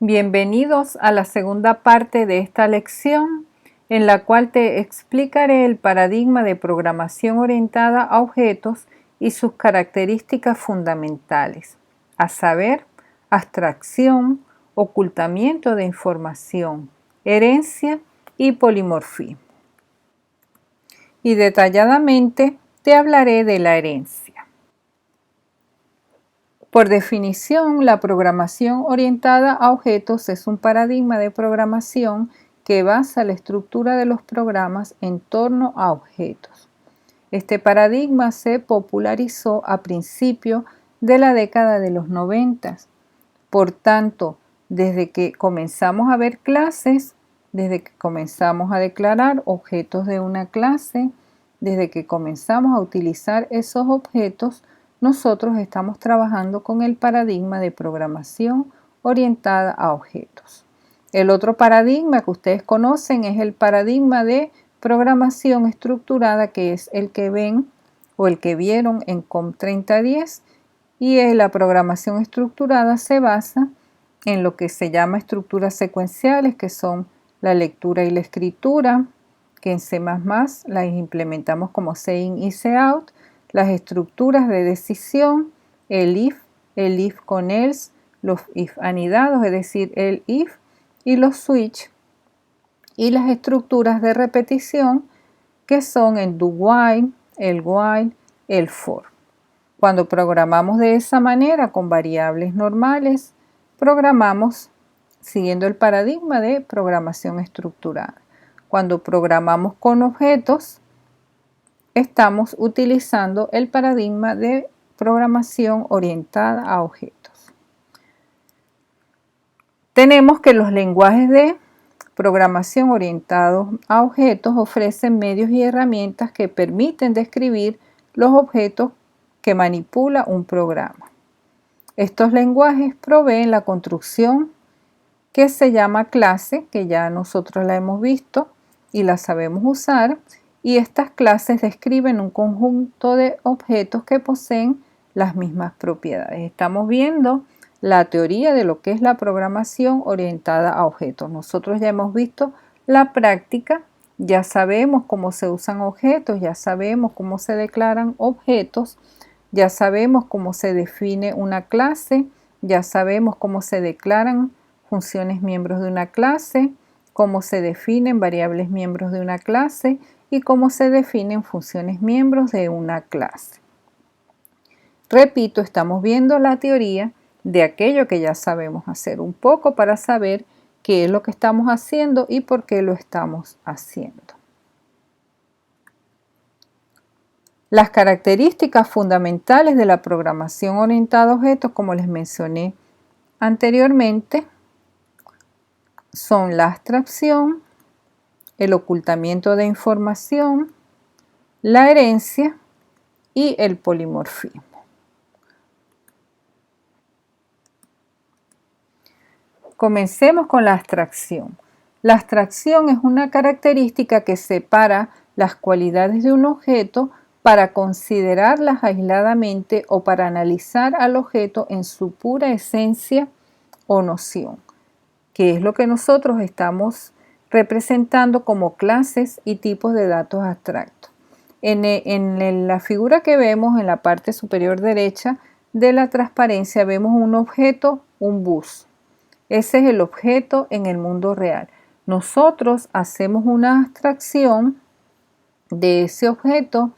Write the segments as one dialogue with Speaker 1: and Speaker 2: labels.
Speaker 1: Bienvenidos a la segunda parte de esta lección, en la cual te explicaré el paradigma de programación orientada a objetos y sus características fundamentales, a saber, abstracción, ocultamiento de información, herencia y polimorfismo. Y detalladamente te hablaré de la herencia. Por definición, la programación orientada a objetos es un paradigma de programación que basa la estructura de los programas en torno a objetos. Este paradigma se popularizó a principios de la década de los 90. Por tanto, desde que comenzamos a ver clases, desde que comenzamos a declarar objetos de una clase, desde que comenzamos a utilizar esos objetos, nosotros estamos trabajando con el paradigma de programación orientada a objetos. El otro paradigma que ustedes conocen es el paradigma de programación estructurada, que es el que ven o el que vieron en COM 3010, y la programación estructurada se basa en lo que se llama estructuras secuenciales, que son la lectura y la escritura, que en C++ las implementamos como CIN y COUT, las estructuras de decisión, el if con else, los if anidados, es decir, el if y los switch, y las estructuras de repetición, que son el do while, el for. Cuando programamos de esa manera con variables normales, programamos siguiendo el paradigma de programación estructurada. Cuando programamos con objetos, estamos utilizando el paradigma de programación orientada a objetos. Tenemos que los lenguajes de programación orientados a objetos ofrecen medios y herramientas que permiten describir los objetos que manipula un programa. Estos lenguajes proveen la construcción que se llama clase, que ya nosotros la hemos visto y la sabemos usar, y estas clases describen un conjunto de objetos que poseen las mismas propiedades. Estamos viendo la teoría de lo que es la programación orientada a objetos. Nosotros ya hemos visto la práctica, ya sabemos cómo se usan objetos, ya sabemos cómo se declaran objetos, ya sabemos cómo se define una clase, ya sabemos cómo se declaran funciones miembros de una clase, cómo se definen variables miembros de una clase y cómo se definen funciones miembros de una clase. Repito, estamos viendo la teoría de aquello que ya sabemos hacer un poco para saber qué es lo que estamos haciendo y por qué lo estamos haciendo. Las características fundamentales de la programación orientada a objetos, como les mencioné anteriormente, son la abstracción, el ocultamiento de información, la herencia y el polimorfismo. Comencemos con la abstracción. La abstracción es una característica que separa las cualidades de un objeto para considerarlas aisladamente o para analizar al objeto en su pura esencia o noción, que es lo que nosotros estamos representando como clases y tipos de datos abstractos. En la figura que vemos en la parte superior derecha de la transparencia vemos un objeto, un bus. Ese es el objeto en el mundo real. Nosotros hacemos una abstracción de ese objeto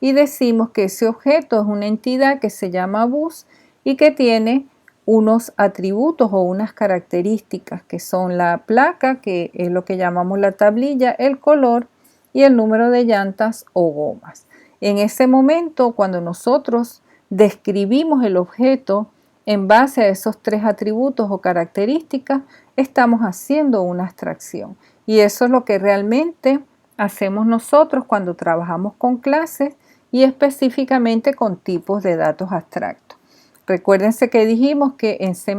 Speaker 1: y decimos que ese objeto es una entidad que se llama bus y que tiene unos atributos o unas características que son la placa, que es lo que llamamos la tablilla, el color y el número de llantas o gomas. En ese momento, cuando nosotros describimos el objeto en base a esos tres atributos o características, estamos haciendo una abstracción. Y eso es lo que realmente hacemos nosotros cuando trabajamos con clases y específicamente con tipos de datos abstractos. Recuérdense que dijimos que en C++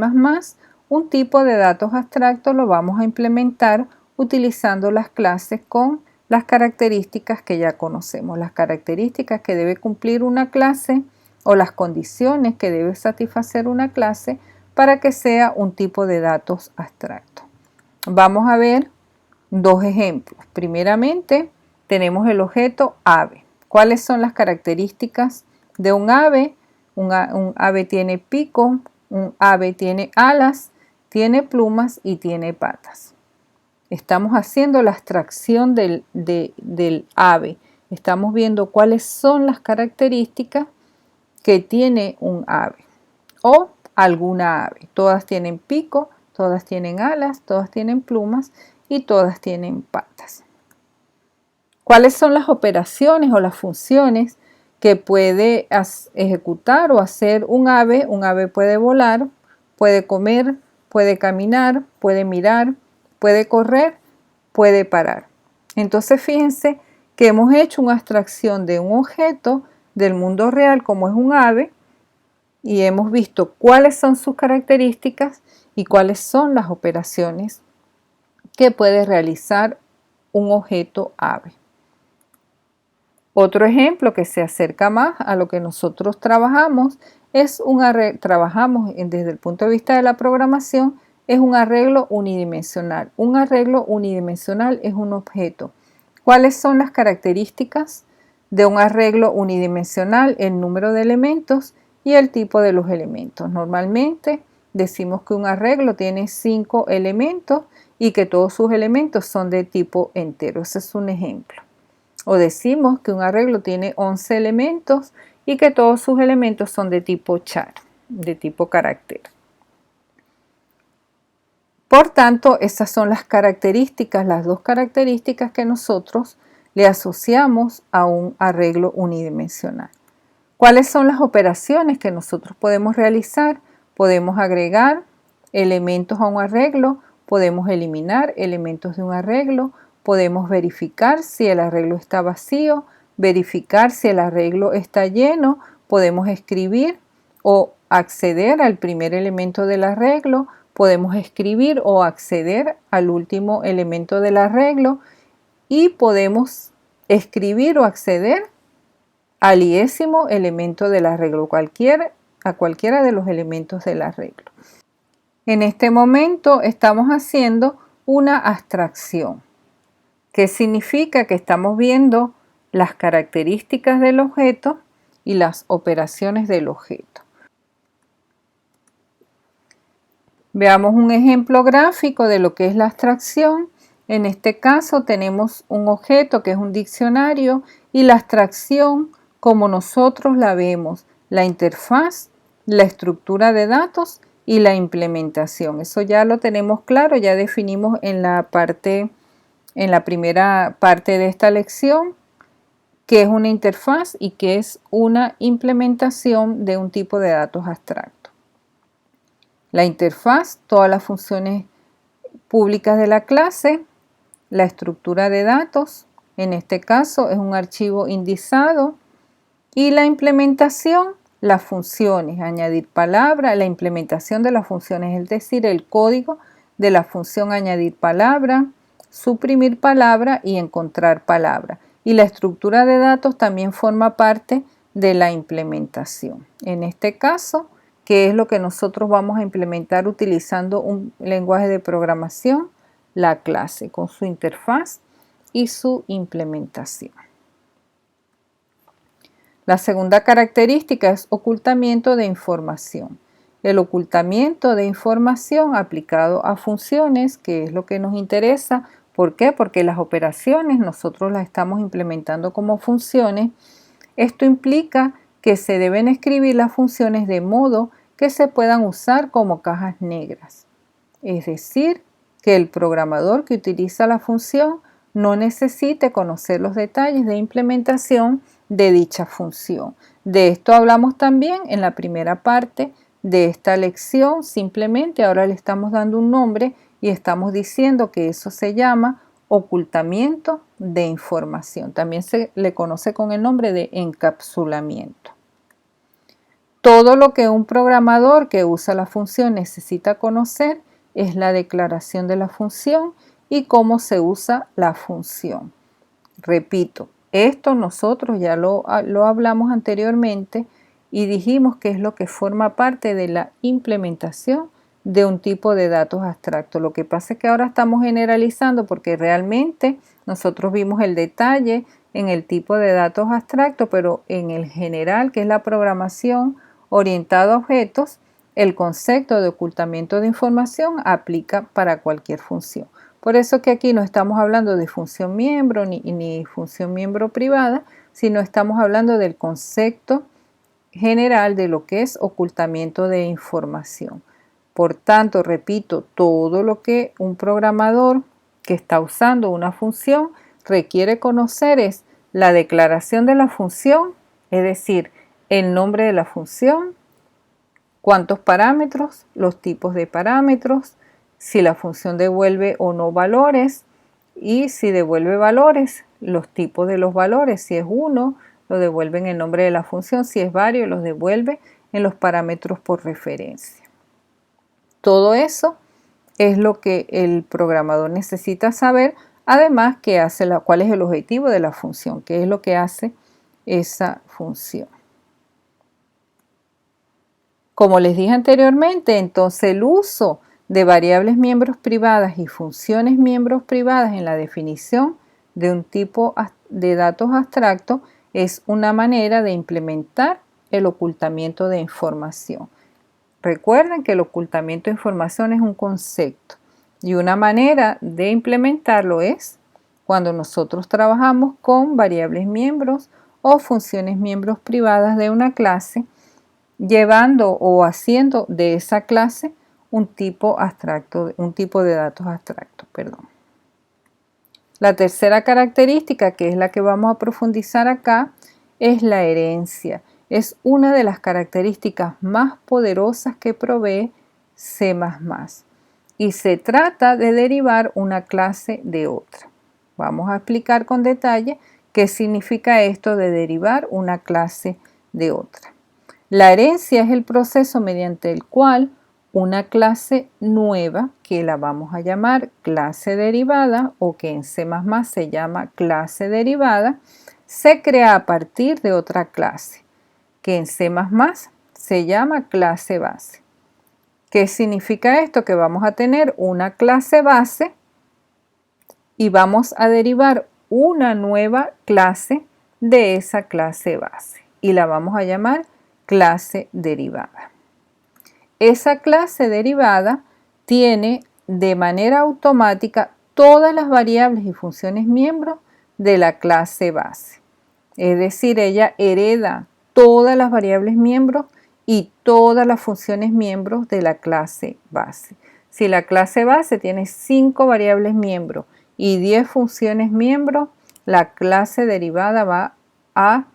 Speaker 1: un tipo de datos abstractos lo vamos a implementar utilizando las clases con las características que ya conocemos, las características que debe cumplir una clase o las condiciones que debe satisfacer una clase para que sea un tipo de datos abstracto. Vamos a ver dos ejemplos. Primeramente, tenemos el objeto ave. ¿Cuáles son las características de un ave? Un ave tiene pico, un ave tiene alas, tiene plumas y tiene patas. Estamos haciendo la abstracción del ave. Estamos viendo cuáles son las características que tiene un ave o alguna ave. Todas tienen pico, todas tienen alas, todas tienen plumas y todas tienen patas. ¿Cuáles son las operaciones o las funciones que puede ejecutar o hacer un ave? Un ave puede volar, puede comer, puede caminar, puede mirar, puede correr, puede parar. Entonces fíjense que hemos hecho una abstracción de un objeto del mundo real como es un ave y hemos visto cuáles son sus características y cuáles son las operaciones que puede realizar un objeto ave. Otro ejemplo que se acerca más a lo que nosotros trabajamos es trabajamos desde el punto de vista de la programación, es un arreglo unidimensional. Un arreglo unidimensional es un objeto. ¿Cuáles son las características de un arreglo unidimensional? El número de elementos y el tipo de los elementos. Normalmente decimos que un arreglo tiene 5 elementos y que todos sus elementos son de tipo entero. Ese es un ejemplo. O decimos que un arreglo tiene 11 elementos y que todos sus elementos son de tipo char, de tipo carácter. Por tanto, esas son las características, las dos características que nosotros le asociamos a un arreglo unidimensional. ¿Cuáles son las operaciones que nosotros podemos realizar? Podemos agregar elementos a un arreglo, podemos eliminar elementos de un arreglo, podemos verificar si el arreglo está vacío, verificar si el arreglo está lleno, podemos escribir o acceder al primer elemento del arreglo, podemos escribir o acceder al último elemento del arreglo y podemos escribir o acceder al 10º elemento del arreglo, a cualquiera de los elementos del arreglo. En este momento estamos haciendo una abstracción. ¿Qué significa? Que estamos viendo las características del objeto y las operaciones del objeto. Veamos un ejemplo gráfico de lo que es la abstracción. En este caso tenemos un objeto que es un diccionario y la abstracción como nosotros la vemos, la interfaz, la estructura de datos y la implementación. Eso ya lo tenemos claro, ya definimos en la primera parte de esta lección qué es una interfaz y qué es una implementación de un tipo de datos abstracto. La interfaz, todas las funciones públicas de la clase, la estructura de datos, en este caso es un archivo indizado, y la implementación, las funciones, añadir palabra, la implementación de las funciones, es decir, el código de la función añadir palabra, suprimir palabra y encontrar palabra. Y la estructura de datos también forma parte de la implementación. En este caso, ¿qué es lo que nosotros vamos a implementar utilizando un lenguaje de programación? La clase con su interfaz y su implementación. La segunda característica es ocultamiento de información. El ocultamiento de información aplicado a funciones, que es lo que nos interesa. ¿Por qué? Porque las operaciones nosotros las estamos implementando como funciones. Esto implica que se deben escribir las funciones de modo que se puedan usar como cajas negras. Es decir, que el programador que utiliza la función no necesite conocer los detalles de implementación de dicha función. De esto hablamos también en la primera parte de esta lección. Simplemente ahora le estamos dando un nombre y estamos diciendo que eso se llama ocultamiento de información. También se le conoce con el nombre de encapsulamiento. Todo lo que un programador que usa la función necesita conocer es la declaración de la función y cómo se usa la función. Repito, esto nosotros ya lo hablamos anteriormente y dijimos que es lo que forma parte de la implementación de un tipo de datos abstractos. Lo que pasa es que ahora estamos generalizando porque realmente nosotros vimos el detalle en el tipo de datos abstractos, pero en el general, que es la programación orientada a objetos, el concepto de ocultamiento de información aplica para cualquier función. Por eso que aquí no estamos hablando de función miembro ni función miembro privada, sino estamos hablando del concepto general de lo que es ocultamiento de información. Por tanto, repito, todo lo que un programador que está usando una función requiere conocer es la declaración de la función, es decir, el nombre de la función, cuántos parámetros, los tipos de parámetros, si la función devuelve o no valores y si devuelve valores, los tipos de los valores, si es 1, lo devuelve en el nombre de la función, si es varios, los devuelve en los parámetros por referencia. Todo eso es lo que el programador necesita saber, además cuál es el objetivo de la función, qué es lo que hace esa función. Como les dije anteriormente, entonces el uso de variables miembros privadas y funciones miembros privadas en la definición de un tipo de datos abstractos es una manera de implementar el ocultamiento de información. Recuerden que el ocultamiento de información es un concepto y una manera de implementarlo es cuando nosotros trabajamos con variables miembros o funciones miembros privadas de una clase, llevando o haciendo de esa clase un tipo abstracto, un tipo de datos abstractos, perdón. La tercera característica, que es la que vamos a profundizar acá, es la herencia. Es una de las características más poderosas que provee C++. Y se trata de derivar una clase de otra. Vamos a explicar con detalle qué significa esto de derivar una clase de otra. La herencia es el proceso mediante el cual una clase nueva, que la vamos a llamar clase derivada o que en C++ se llama clase derivada, se crea a partir de otra clase, que en C++ se llama clase base. ¿Qué significa esto? Que vamos a tener una clase base y vamos a derivar una nueva clase de esa clase base y la vamos a llamar clase derivada. Esa clase derivada tiene de manera automática todas las variables y funciones miembros de la clase base. Es decir, ella hereda todas las variables miembros y todas las funciones miembros de la clase base. Si la clase base tiene 5 variables miembros y 10 funciones miembros, la clase derivada va a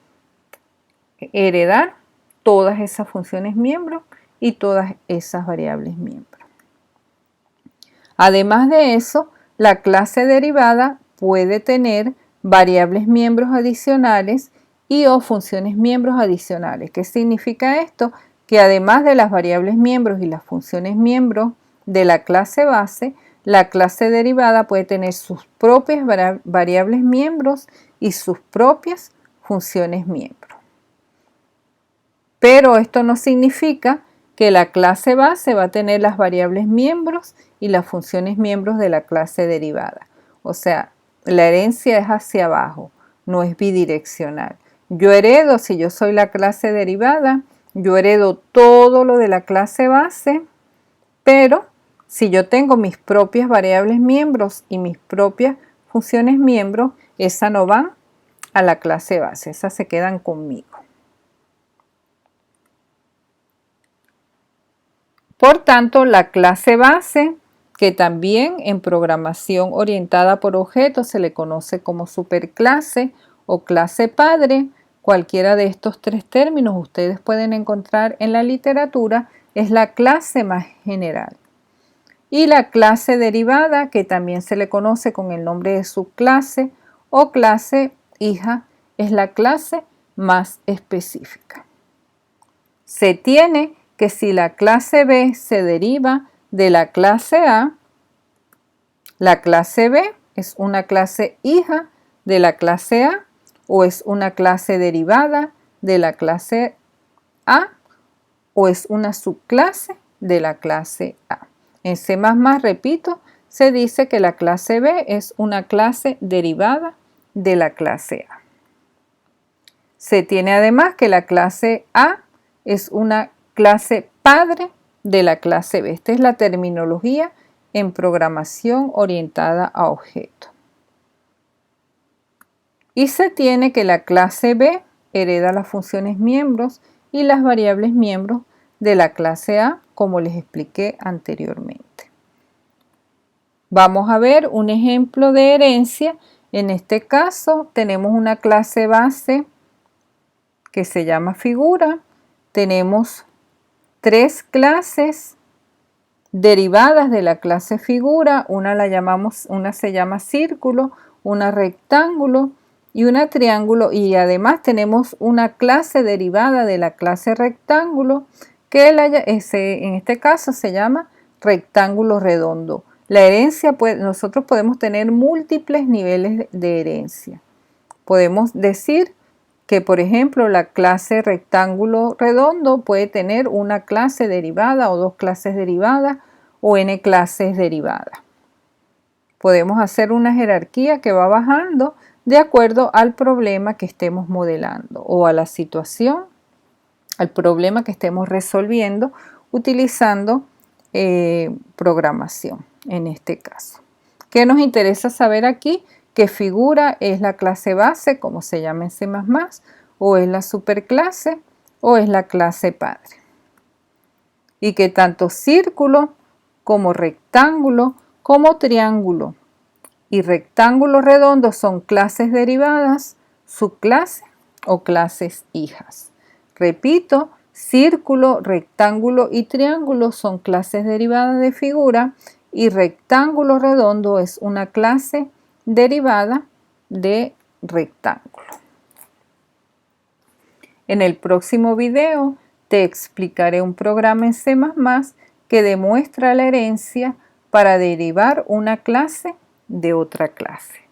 Speaker 1: heredar todas esas funciones miembros y todas esas variables miembros. Además de eso, la clase derivada puede tener variables miembros adicionales y o funciones miembros adicionales. ¿Qué significa esto? Que además de las variables miembros y las funciones miembros de la clase base, la clase derivada puede tener sus propias variables miembros y sus propias funciones miembros. Pero esto no significa que la clase base va a tener las variables miembros y las funciones miembros de la clase derivada. O sea, la herencia es hacia abajo, no es bidireccional. Yo heredo, si yo soy la clase derivada, yo heredo todo lo de la clase base, pero si yo tengo mis propias variables miembros y mis propias funciones miembros, esas no van a la clase base, esas se quedan conmigo. Por tanto, la clase base, que también en programación orientada por objetos se le conoce como superclase o clase padre, cualquiera de estos tres términos ustedes pueden encontrar en la literatura, es la clase más general. Y la clase derivada, que también se le conoce con el nombre de subclase o clase hija, es la clase más específica. Se tiene que si la clase B se deriva de la clase A, la clase B es una clase hija de la clase A o es una clase derivada de la clase A o es una subclase de la clase A. En C++, repito, se dice que la clase B es una clase derivada de la clase A. Se tiene además que la clase A es una clase padre de la clase B. Esta es la terminología en programación orientada a objetos. Y se tiene que la clase B hereda las funciones miembros y las variables miembros de la clase A, como les expliqué anteriormente. Vamos a ver un ejemplo de herencia. En este caso tenemos una clase base que se llama figura. Tenemos 3 clases derivadas de la clase figura. Una se llama círculo, una rectángulo y una triángulo, y además tenemos una clase derivada de la clase rectángulo que en este caso se llama rectángulo redondo. La herencia, nosotros podemos tener múltiples niveles de herencia. Podemos decir que, por ejemplo, la clase rectángulo redondo puede tener una clase derivada o 2 clases derivadas o n clases derivadas. Podemos hacer una jerarquía que va bajando de acuerdo al problema que estemos modelando o a la situación, al problema que estemos resolviendo utilizando programación en este caso. ¿Qué nos interesa saber aquí? Que figura es la clase base, como se llama en C++, o es la superclase, o es la clase padre. Y que tanto círculo, como rectángulo, como triángulo y rectángulo redondo son clases derivadas, subclase o clases hijas. Repito, círculo, rectángulo y triángulo son clases derivadas de figura y rectángulo redondo es una clase derivada de rectángulo. En el próximo video te explicaré un programa en C++ que demuestra la herencia para derivar una clase de otra clase.